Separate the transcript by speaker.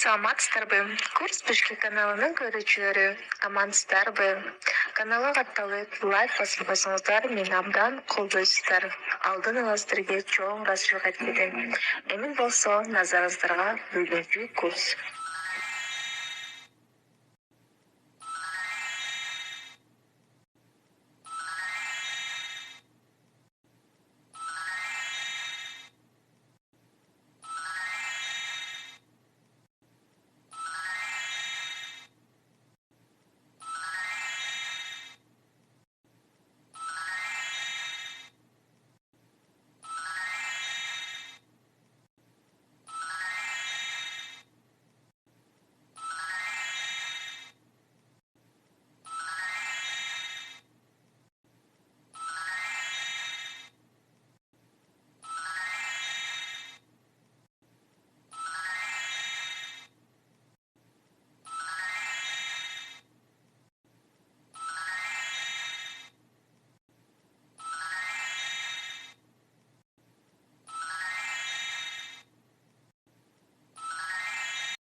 Speaker 1: Саламатсыздарбы? Курс Бишкек каналының көрүүчүлөрү амансыздарбы? Каналга катталып, лайк басып койсоңуздар, мени абдан колдойсуздар. Алдын ала сиздерге чоң ыраазычылык айтып кетем. Эми болсо назарыңыздарга бүгүнкү курс.